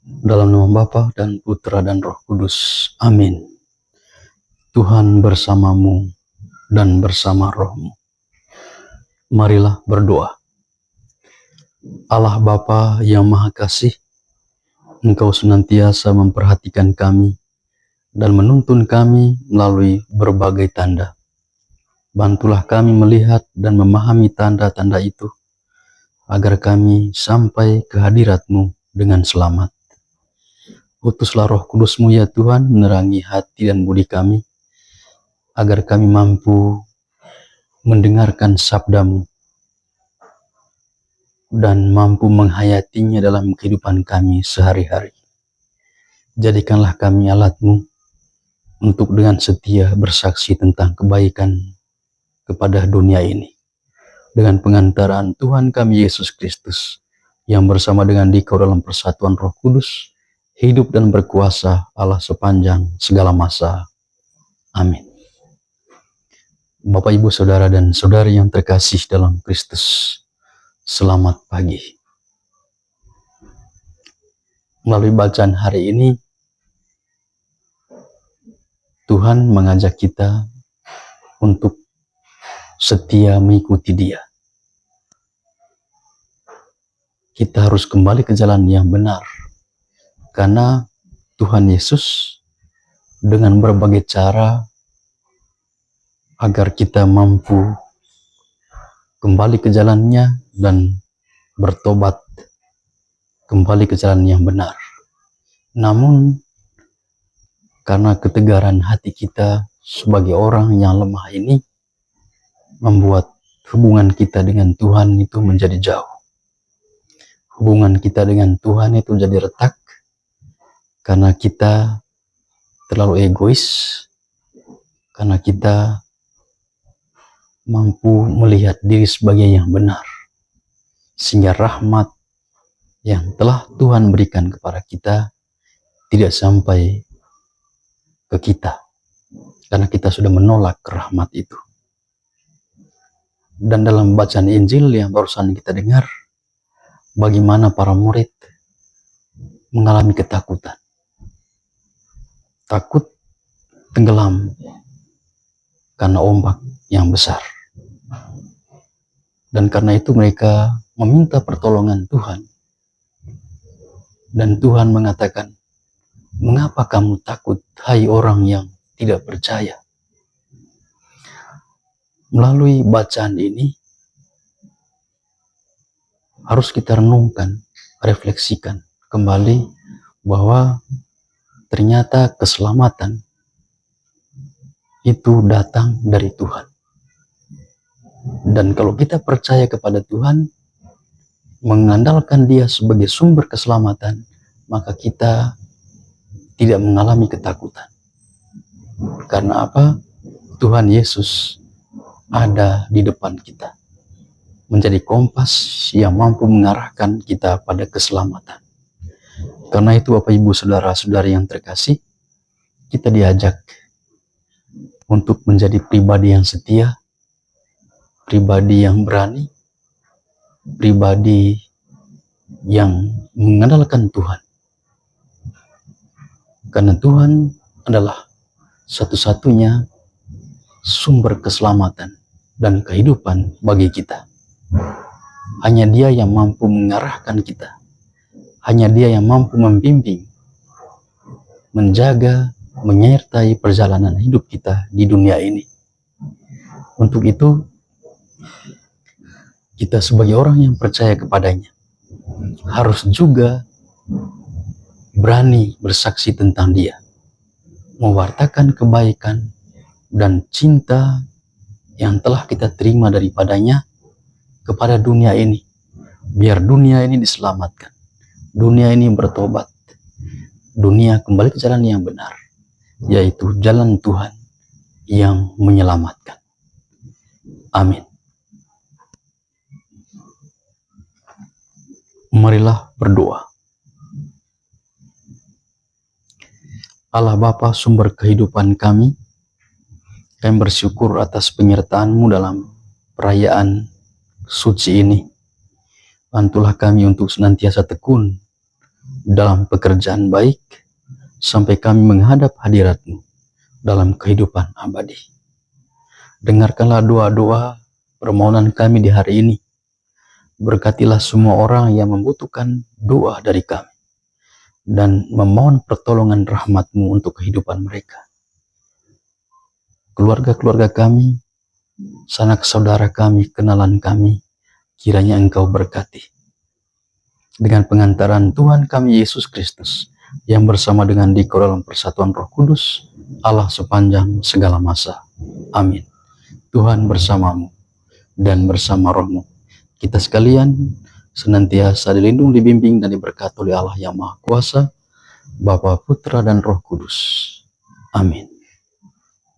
Dalam nama Bapa dan Putra dan Roh Kudus. Amin. Tuhan bersamamu dan bersama rohmu. Marilah berdoa. Allah Bapa yang Maha Kasih, Engkau senantiasa memperhatikan kami dan menuntun kami melalui berbagai tanda. Bantulah kami melihat dan memahami tanda-tanda itu, agar kami sampai ke hadirat-Mu dengan selamat. Utuslah Roh Kudus-Mu ya Tuhan, menerangi hati dan budi kami, agar kami mampu mendengarkan sabda-Mu dan mampu menghayatinya dalam kehidupan kami sehari-hari. Jadikanlah kami alat-Mu untuk dengan setia bersaksi tentang kebaikan kepada dunia ini, dengan pengantaran Tuhan kami Yesus Kristus, yang bersama dengan Dikau dalam persatuan Roh Kudus, hidup dan berkuasa Allah sepanjang segala masa. Amin. Bapak, Ibu, Saudara, dan Saudari yang terkasih dalam Kristus, selamat pagi. Melalui bacaan hari ini, Tuhan mengajak kita untuk setia mengikuti Dia. Kita harus kembali ke jalan yang benar, karena Tuhan Yesus dengan berbagai cara agar kita mampu kembali ke jalannya dan bertobat kembali ke jalan yang benar. Namun karena ketegaran hati kita sebagai orang yang lemah ini, membuat hubungan kita dengan Tuhan itu menjadi jauh. Hubungan kita dengan Tuhan itu jadi retak, karena kita terlalu egois, karena kita mampu melihat diri sebagai yang benar, sehingga rahmat yang telah Tuhan berikan kepada kita tidak sampai ke kita, karena kita sudah menolak rahmat itu. Dan dalam bacaan Injil yang barusan kita dengar, bagaimana para murid mengalami ketakutan, takut tenggelam karena ombak yang besar. Dan karena itu mereka meminta pertolongan Tuhan. Dan Tuhan mengatakan, "Mengapa kamu takut, hai orang yang tidak percaya?" Melalui bacaan ini, harus kita renungkan, refleksikan kembali bahwa ternyata keselamatan itu datang dari Tuhan. Dan kalau kita percaya kepada Tuhan, mengandalkan Dia sebagai sumber keselamatan, maka kita tidak mengalami ketakutan. Karena apa? Tuhan Yesus ada di depan kita, menjadi kompas yang mampu mengarahkan kita pada keselamatan. Karena itu Bapak, Ibu, Saudara-saudari yang terkasih, kita diajak untuk menjadi pribadi yang setia, pribadi yang berani, pribadi yang mengandalkan Tuhan. Karena Tuhan adalah satu-satunya sumber keselamatan dan kehidupan bagi kita. Hanya Dia yang mampu mengarahkan kita. Hanya Dia yang mampu membimbing, menjaga, menyertai perjalanan hidup kita di dunia ini. Untuk itu, kita sebagai orang yang percaya kepadanya harus juga berani bersaksi tentang Dia, mewartakan kebaikan dan cinta yang telah kita terima daripadanya kepada dunia ini, biar dunia ini diselamatkan, dunia ini bertobat, dunia kembali ke jalan yang benar, yaitu jalan Tuhan yang menyelamatkan. Amin. Marilah berdoa. Allah Bapa, sumber kehidupan kami bersyukur atas penyertaan-Mu dalam perayaan suci ini. Bantulah kami untuk senantiasa tekun dalam pekerjaan baik, sampai kami menghadap hadirat-Mu dalam kehidupan abadi. Dengarkanlah doa-doa permohonan kami di hari ini. Berkatilah semua orang yang membutuhkan doa dari kami, dan memohon pertolongan rahmat-Mu untuk kehidupan mereka. Keluarga-keluarga kami, sanak saudara kami, kenalan kami, kiranya Engkau berkati. Dengan pengantaran Tuhan kami Yesus Kristus, yang bersama dengan Dikau dalam persatuan Roh Kudus, Allah sepanjang segala masa. Amin. Tuhan bersamamu dan bersama rohmu. Kita sekalian senantiasa dilindungi, dibimbing, dan diberkati oleh Allah yang Maha Kuasa, Bapa, Putra, dan Roh Kudus. Amin.